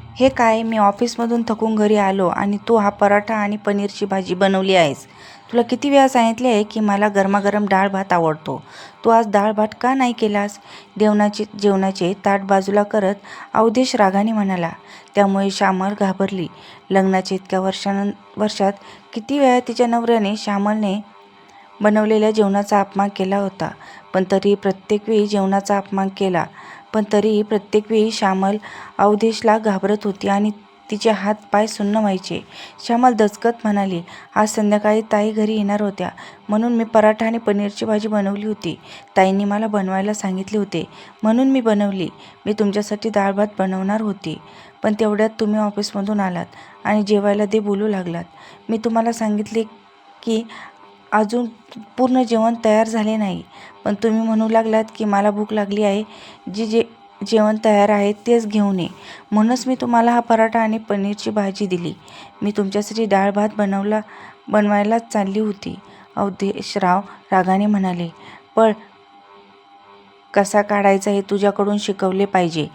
हे काय, मी ऑफिसमधून थकून घरी आलो आणि तू हा पराठा आणि पनीरची भाजी बनवली आहेस. तुला किती वेळा सांगितले आहे की मला गरमागरम डाळ भात आवडतो. तू आज डाळ भात का नाही केलास? जेवणाचे ताट बाजूला करत अवधेश रागाने म्हणाला. त्यामुळे श्यामल घाबरली. लग्नाच्या इतक्या वर्षात किती वेळा तिच्या नवऱ्याने श्यामलने बनवलेल्या जेवणाचा अपमान केला होता, पण तरीही प्रत्येक वेळी श्यामल अवधेशला घाबरत होती आणि तिचे हात पाय सुन्न व्हायचे. श्यामल दचकत म्हणाली, आज संध्याकाळी ताई घरी येणार होत्या म्हणून मी पराठा आणि पनीरची भाजी बनवली होती. ताईंनी मला बनवायला सांगितले होते म्हणून मी बनवली. मी तुमच्यासाठी डाळ भात बनवणार होती, पण तेवढ्यात तुम्ही ऑफिसमधून आलात आणि जेवायला दे बोलू लागलात. मी तुम्हाला सांगितले की अजून पूर्ण जेवण तयार झाले नाही, पण तुम्ही म्हणू लागलात की मला भूक लागली आहे, जेवण तयार आहे तेच घेऊन ये. म्हणूनच मी तुम्हाला हा पराठा आणि पनीरची भाजी दिली. मी तुमच्यासाठी डाळ भात बनवायलाच चालली होती. अवधेशराव रागाने म्हणाले. पण कसा काढायचा हे तुझ्याकडून शिकवले पाहिजे.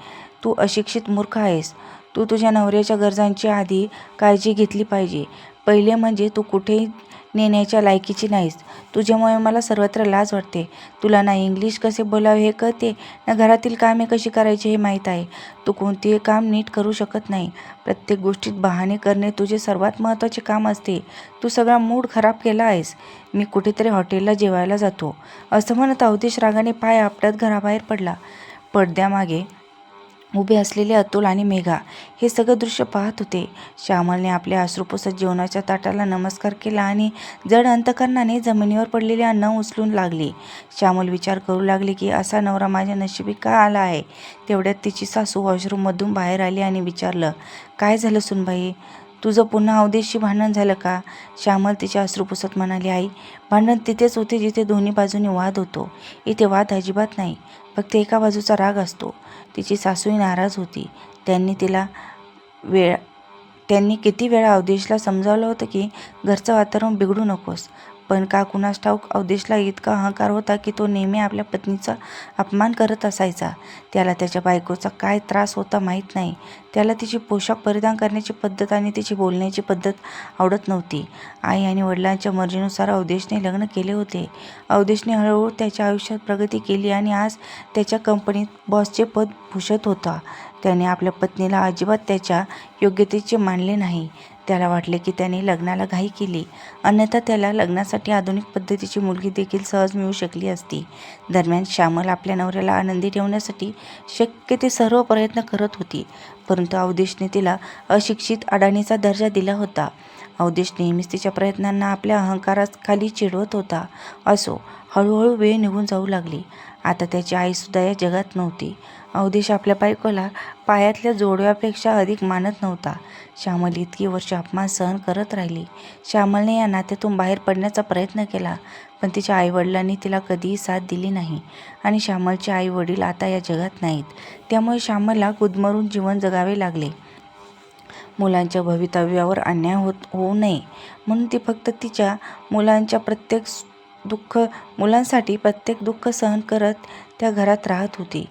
तू अशिक्षित मूर्ख आहेस. तू तुझ्या नवऱ्याच्या गरजांची आधी काळजी घेतली पाहिजे. पहिले म्हणजे तू कुठेही नेण्याच्या लायकीची नाहीस. तुझ्यामुळे मला सर्वत्र लाज वाटते. तुला ना इंग्लिश कसे बोलावे हे कळते, ना घरातील कामे कशी करायची हे माहीत आहे. तू कोणतेही काम नीट करू शकत नाही. प्रत्येक गोष्टीत बहाणे करणे तुझे सर्वात महत्त्वाचे काम असते. तू सगळा मूड खराब केला आहेस. मी कुठेतरी हॉटेलला जेवायला जातो, असं म्हणत अवधेश रागाने पाय आपटत घराबाहेर पडला. पडद्यामागे उभे असलेले अतुल आणि मेघा हे सगळं दृश्य पाहत होते. श्यामलने आपल्या अश्रुपुसत जेवणाच्या ताटाला नमस्कार केला आणि जड अंतकरणाने जमिनीवर पडलेले अन्न उचलून लागली. श्यामल विचार करू लागली की असा नवरा माझ्या नशिबी का आला आहे. तेवढ्यात तिची सासू वॉशरूममधून बाहेर आली आणि विचारलं, काय झालं सुनबाई, तुझं पुन्हा अवधेशशी भांडण झालं का? श्यामल तिच्या अश्रुपुसत म्हणाली, आई, भांडण तिथेच होते जिथे दोन्ही बाजूनी वाद होतो. इथे वाद अजिबात नाही, फक्त एका बाजूचा राग असतो. तिची सासूही नाराज होती. त्यांनी किती वेळा अवधेशला समजावलं होतं की घरचं वातावरण बिघडू नकोस, पण का कुणास ठाऊक अवधेशला इतका अहंकार होता की तो नेहमी आपल्या पत्नीचा अपमान करत असायचा. त्याला त्याच्या बायकोचा काय त्रास होता माहीत नाही. त्याला तिची पोशाख परिधान करण्याची पद्धत आणि तिची बोलण्याची पद्धत आवडत नव्हती. आई आणि वडिलांच्या मर्जीनुसार अवधेशने लग्न केले होते. अवधेशने हळूहळू त्याच्या आयुष्यात प्रगती केली आणि आज त्याच्या कंपनीत बॉसचे पद भूषत होता. त्याने आपल्या पत्नीला अजिबात त्याच्या योग्यतेचे मानले नाही. त्याला वाटले की त्याने लग्नाला घाई केली, अन्यथा त्याला लग्नासाठी आधुनिक पद्धतीची मुलगी देखील सहज मिळू शकली असती. दरम्यान श्यामल आपल्या नवऱ्याला आनंदी ठेवण्यासाठी शक्य ते सर्व प्रयत्न करत होती, परंतु अवधेशने तिला अशिक्षित अडाणीचा दर्जा दिला होता. अवधेश नेहमीच तिच्या प्रयत्नांना आपल्या अहंकाराखाली चिडवत होता. असो, हळूहळू वेळ निघून जाऊ लागली. आता त्याची आईसुद्धा या जगात नव्हती. अवधेश आपल्या बायकोला पायातल्या जोडव्यापेक्षा अधिक मानत नव्हता. श्यामल इतकी वर्ष अपमान सहन करत राहिली. श्यामलने या नात्यातून बाहेर पडण्याचा प्रयत्न केला, पण तिच्या आईवडिलांनी तिला कधीही साथ दिली नाही आणि श्यामलचे आईवडील आता या जगात नाहीत. त्यामुळे श्यामलला गुदमरून जीवन जगावे लागले. मुलांच्या भवितव्यावर अन्याय होऊ नये म्हणून ती फक्त तिच्या मुलांसाठी प्रत्येक दुःख सहन करत त्या घरात राहत होती.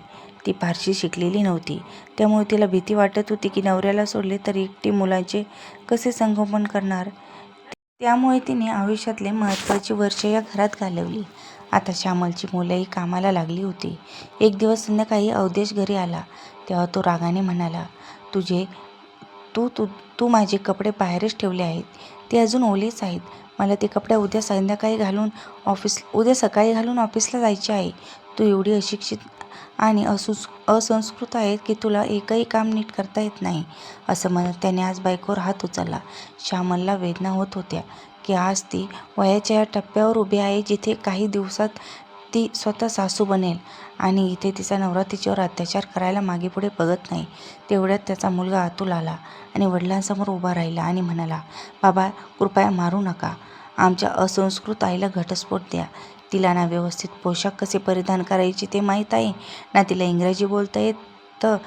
ती फारशी शिकलेली नव्हती, त्यामुळे तिला भीती वाटत होती की नवऱ्याला सोडले तर एकटी मुलांचे कसे संगोपन करणार. त्यामुळे तिने आयुष्यातले महत्त्वाची वर्षे या घरात घालवली. आता श्यामलची मुलंही कामाला लागली होती. एक दिवस संध्याकाळी अवधेश घरी आला तेव्हा तो रागाने म्हणाला, तू माझे कपडे बाहेरच ठेवले आहेत. ते अजून ओलेच आहेत. मला ते कपडे उद्या सकाळी घालून ऑफिसला जायचे आहे. तू एवढी अशिक्षित आणि असंस्कृत आहे की तुला एकही काम नीट करता येत नाही. असं म्हणत त्याने आज बायकोवर हात उचलला. श्यामलला वेदना होत होत्या की आज ती वयाच्या या टप्प्यावर उभी आहे जिथे काही दिवसात ती स्वतः सासू बनेल आणि इथे तिचा नवरा तिच्यावर अत्याचार करायला मागेपुढे बघत नाही. तेवढ्यात त्याचा मुलगा अतुल आला आणि वडिलांसमोर उभा राहिला आणि म्हणाला, बाबा, कृपया मारू नका. आमच्या असंस्कृत आईला घटस्फोट द्या. तिला ना व्यवस्थित पोशाख कसे परिधान करायचे ते माहीत आहे, ना तिला इंग्रजी बोलता येतं.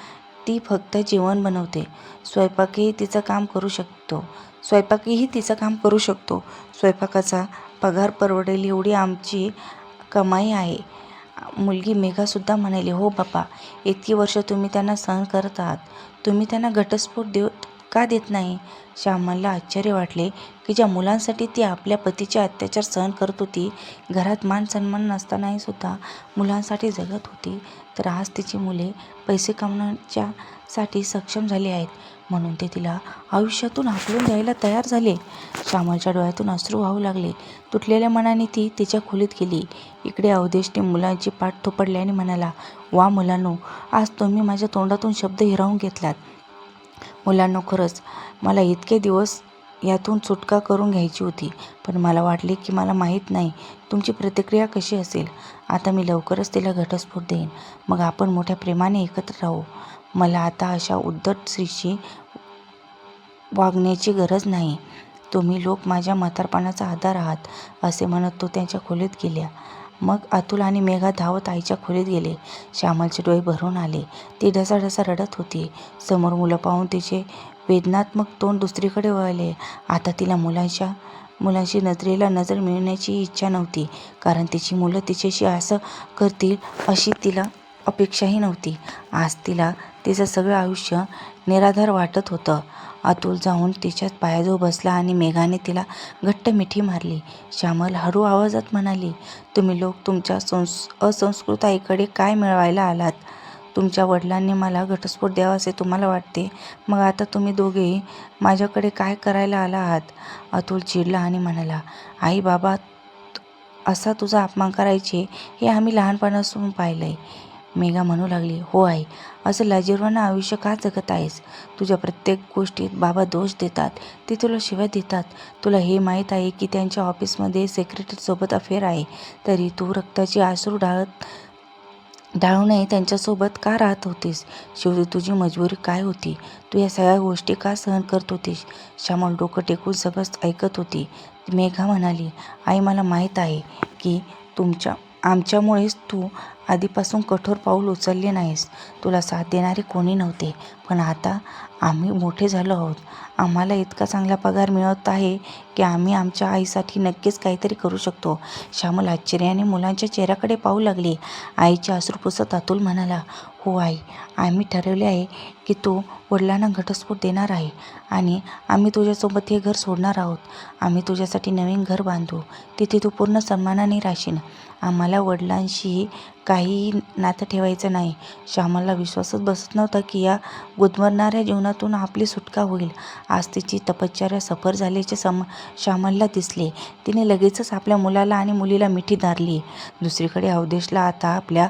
ती फक्त जेवण बनवते. स्वयंपाकही तिचं काम करू शकतो. स्वयंपाकाचा पगार परवडेल एवढी आमची कमाई आहे. मुलगी मेघासुद्धा म्हणाली, हो बापा, इतकी वर्ष तुम्ही त्यांना सहन करत आहात, तुम्ही त्यांना घटस्फोट का देत नाही? श्यामलला आश्चर्य वाटले की ज्या मुलांसाठी ती आपल्या पतीचे अत्याचार सहन करत होती, घरात मान सन्मान नसतानाही सुद्धा मुलांसाठी जगत होती, तर आज तिची मुले पैसे कमवण्यासाठी सक्षम झाली आहेत म्हणून ते तिला आयुष्यातून हाकलून द्यायला तयार झाले. श्यामलच्या डोळ्यातून अश्रू वाहू लागले. तुटलेल्या मनाने ती तिच्या खोलीत गेली. इकडे अवधेशने मुलांची पाठ थोपडली आणि म्हणाला, वा मुलांनो, आज तुम्ही माझ्या तोंडातून शब्द हिरावून घेतलात. मुलांनो, खरंच मला इतके दिवस यातून सुटका करून घ्यायची होती, पण मला वाटले की मला माहीत नाही तुमची प्रतिक्रिया कशी असेल. आता मी लवकरच तिला घटस्फोट देईन, मग आपण मोठ्या प्रेमाने एकत्र राहू. मला आता अशा उद्धट स्त्रीशी वागण्याची गरज नाही. तुम्ही लोक माझ्या म्हातारपणाचा आधार आहात, असे म्हणत तो त्यांच्या खोलीत गेला. मग अतुल आणि मेघा धावत आईच्या खोलीत गेले. श्यामलचे डोळे भरून आले. ती ढसाढसा रडत होती. समोर मुलं पाहून तिचे वेदनात्मक तोंड दुसरीकडे वळले. आता तिला मुलांशी नजरेला नजर मिळण्याची इच्छा नव्हती, कारण तिची मुलं तिच्याशी असं करतील अशी तिला अपेक्षाही नव्हती. आज तिला तिचं सगळं आयुष्य निराधार वाटत होतं. अतुल जाऊन तिच्या पायाजवळ बसला आणि मेघाने तिला घट्ट मिठी मारली. श्यामल हळू आवाजात म्हणाली, तुम्ही लोक तुमच्या असंस्कृत आईकडे काय मिळवायला आलात? तुमच्या वडिलांनी मला घटस्फोट द्यावा असे तुम्हाला वाटते, मग आता तुम्ही दोघेही माझ्याकडे काय करायला आला आहात? अतुल चिडला आणि म्हणाला, आई बाबा असा तुझा अपमान करायचे हे आम्ही लहानपणापासून पाहिलंय. मेघा म्हणू लागली, हो आई, असं लाजिरवाणं आयुष्य का जगत आहेस? तुझ्या प्रत्येक गोष्टीत बाबा दोष देतात, ते तुला शिव्या देतात. तुला हे माहीत आहे की त्यांच्या ऑफिसमध्ये सेक्रेटरीसोबत अफेअर आहे, तरी तू रक्ताची आसरू ढाळूनही त्यांच्यासोबत का राहत होतीस? शेवटी तुझी मजबुरी काय होती? तू या सगळ्या गोष्टी का सहन करत होतीस? श्यामल डोकं टेकून सगळंच ऐकत होती. मेघा म्हणाली, आई, मला माहीत आहे की आमच्यामुळेच तू आधीपासून कठोर पाऊल उचलले नाहीस. तुला साथ देणारे कोणी नव्हते, पण आता आम्ही मोठे झालो आहोत. आम्हाला इतका चांगला पगार मिळत आहे की आम्ही आमच्या आईसाठी नक्कीच काहीतरी करू शकतो. श्यामल आश्चर्याने मुलांच्या चेहऱ्याकडे पाहू लागली. आईचे अश्रू पुसत अतुल म्हणाला, हो आई, आम्ही ठरवले आहे की तू वडिलांना घटस्फोट देणार आहे आणि आम्ही तुझ्यासोबत हे घर सोडणार आहोत. आम्ही तुझ्यासाठी नवीन घर बांधू, तिथे तू पूर्ण सन्मानाने राहशील. आम्हाला वडिलांशी काहीही नातं ठेवायचं नाही. श्यामलला विश्वासच बसत नव्हता की या गुदमरणाऱ्या जीवनातून आपली सुटका होईल. आज तिची तपश्चर्या सफल झाल्याचे श्यामलला दिसले. तिने लगेचच आपल्या मुलाला आणि मुलीला मिठी मारली. दुसरीकडे अवधेशला आता आपल्या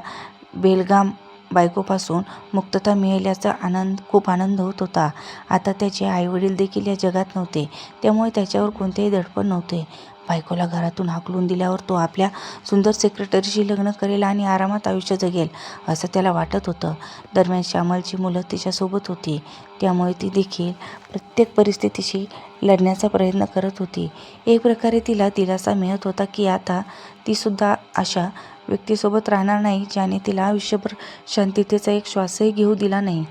बेलगाम बायकोपासून मुक्तता मिळाल्याचा खूप आनंद होत होता. आता त्याचे आईवडील देखील या जगात नव्हते, त्यामुळे त्याच्यावर कोणतेही दडपण नव्हते. बायकोला घरातून हाकलून दिल्यावर तो आपल्या सुंदर सेक्रेटरीशी लग्न करेल आणि आरामात आयुष्य जगेल असं त्याला वाटत होतं. दरम्यान श्यामलची मुलं तिच्यासोबत होती, त्यामुळे ती देखील प्रत्येक परिस्थितीशी लढण्याचा प्रयत्न करत होती. एक प्रकारे तिला दिलासा मिळत होता की आता तीसुद्धा अशा व्यक्तीसोबत राहणार नाही ज्याने तिला आयुष्यभर शांततेचा एक श्वासही घेऊ दिला नाही.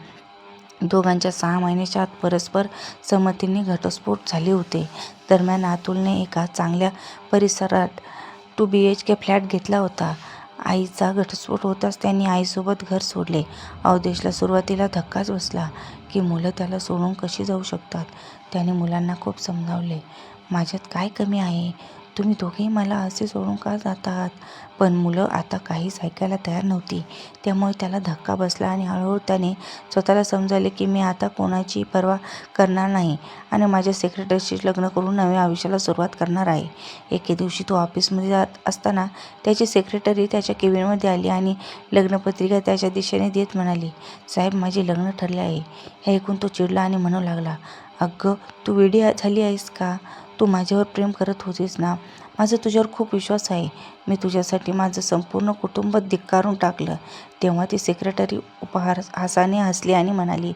दोघांच्या 6 महिन्याच्या आत परस्पर संमतीने घटस्फोट झाले होते. दरम्यान अतुलने एका चांगल्या परिसरात 2 BHK फ्लॅट घेतला होता. आईचा घटस्फोट होताच त्यांनी आईसोबत घर सोडले. अवधेशला सुरुवातीला धक्काच बसला की मुलं त्याला सोडून कशी जाऊ शकतात. त्याने मुलांना खूप समजावले, माझ्यात काय कमी आहे? तुम्ही दोघेही मला असे सोडून का जात आहात? पण मुलं आता काहीच ऐकायला तयार नव्हती, त्यामुळे त्याला धक्का बसला आणि हळूहळू त्याने स्वतःला समजावले की मी आता कोणाची पर्वा करणार नाही आणि माझ्या सेक्रेटरीशी लग्न करून नव्या आयुष्याला सुरुवात करणार आहे. एके दिवशी तो ऑफिसमध्ये जात असताना त्याची सेक्रेटरी त्याच्या केबिनमध्ये आली आणि लग्नपत्रिका त्याच्या दिशेने देत म्हणाली, साहेब, माझे लग्न ठरले आहे. हे ऐकून तो चिडला आणि म्हणू लागला, अगं, तू वेडी झाली आहेस का? तू माझ्यावर प्रेम करत होतीस ना? माझा तुझ्यावर खूप विश्वास आहे. मी तुझ्यासाठी माझं संपूर्ण कुटुंब धिक्कारून टाकलं. तेव्हा ती सेक्रेटरी उपहासाने हसली आणि म्हणाली,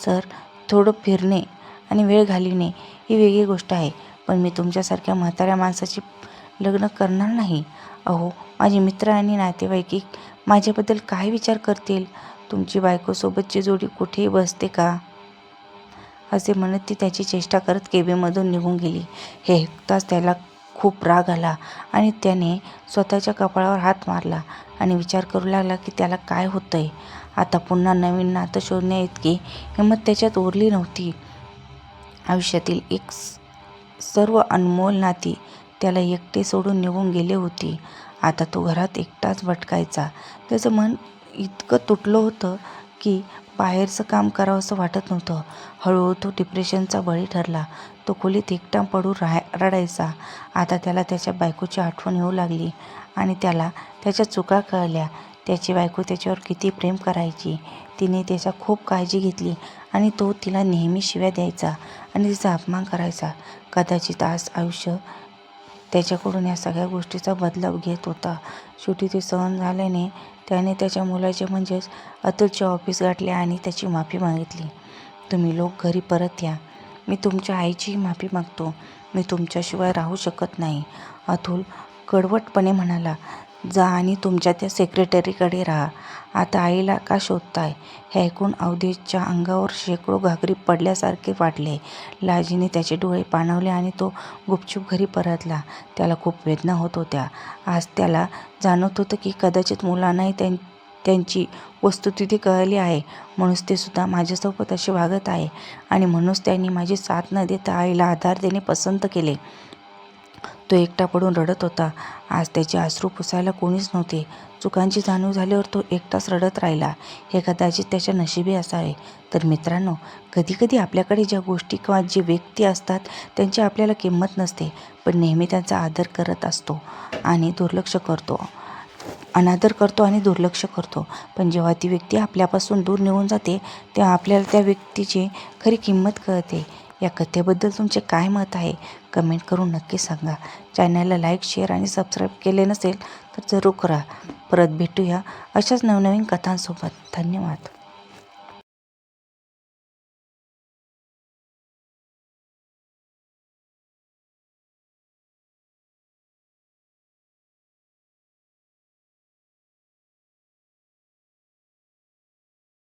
सर, थोडं फिरणे आणि वेळ घालविणे ही वेगळी गोष्ट आहे, पण मी तुमच्यासारख्या म्हाताऱ्या माणसाची लग्न करणार नाही. अहो, माझे मित्र आणि नातेवाईक माझ्याबद्दल काय विचार करतील? तुमची बायकोसोबतची जोडी कुठेही बसते का? असे म्हणत ती त्याची चेष्टा करत केबिनमधून निघून गेली. हे ऐकताच त्याला खूप राग आला आणि त्याने स्वतःच्या कपाळावर हात मारला आणि विचार करू लागला की त्याला काय होतंय. आता पुन्हा नवीन नातं शोधण्याइतकी हिंमत त्याच्यात उरली नव्हती. आयुष्यातील एक सर्व अनमोल नाती त्याला एकटे सोडून निघून गेले होती. आता तो घरात एकटाच भटकायचा. त्याचं मन इतकं तुटलं होतं की बाहेरचं काम करावंसं वाटत नव्हतं. हळूहळू तो डिप्रेशनचा बळी ठरला. तो खोलीत एकटा पडून रडायचा. आता त्याला त्याच्या बायकोची आठवण येऊ लागली आणि त्याला त्याच्या चुका कळल्या. त्याची बायको त्याच्यावर किती प्रेम करायची. तिने त्याचा खूप काळजी घेतली आणि तो तिला नेहमी शिव्या द्यायचा आणि तिचा अपमान करायचा. कदाचित आज आयुष्य त्याच्याकडून या सगळ्या गोष्टीचा बदला घेत होता. शेवटी ते सहन झाल्याने त्याने त्याच्या मुलाचे म्हणजेच अतुलचे ऑफिस गाठले आणि त्याची माफी मागितली. तुम्ही लोक घरी परत या. मी तुमच्या आईचीही माफी मागतो. मी तुमच्याशिवाय राहू शकत नाही. अतुल कडवटपणे म्हणाला. जा आणि तुमच्या त्या सेक्रेटरीकडे राहा. आता आईला का शोधताय? हे ऐकून अवधेशच्या अंगावर शेकडो घागरी पडल्यासारखे वाटले. लाजीने त्याचे डोळे पाणावले आणि तो गुपचूप घरी परतला. त्याला खूप वेदना होत होत्या. आज त्याला जाणवत होतं की कदाचित मुलांनाही त्यांची वस्तुस्थिती कळली आहे. म्हणूनच ते सुद्धा माझ्यासोबत असे वागत आहे आणि म्हणूनच त्यांनी माझी साथ न देता आईला आधार देणे पसंत केले. तो एकटा पडून रडत होता. आज त्याचे अश्रू पुसायला कोणीच नव्हते. चुकांची जाणीव झाल्यावर तो एकटाच रडत राहिला. हे कदाचित त्याच्या नशिबी असावे. तर मित्रांनो, कधीकधी आपल्याकडे ज्या गोष्टी किंवा जे व्यक्ती असतात त्यांची आपल्याला किंमत नसते, पण नेहमी त्यांचा आदर करत असतो आणि अनादर करतो आणि दुर्लक्ष करतो. पण जेव्हा ती व्यक्ती आपल्यापासून दूर निघून जाते तेव्हा आपल्याला त्या व्यक्तीची खरी किंमत कळते. या कथेबद्दल तुमचे काय मत आहे? कमेंट करून नक्की सांगा. चॅनलला लाईक, शेअर आणि सबस्क्राईब केले नसेल तर जरूर करा. परत भेटूया अशाच नवनवीन कथांसोबत. धन्यवाद.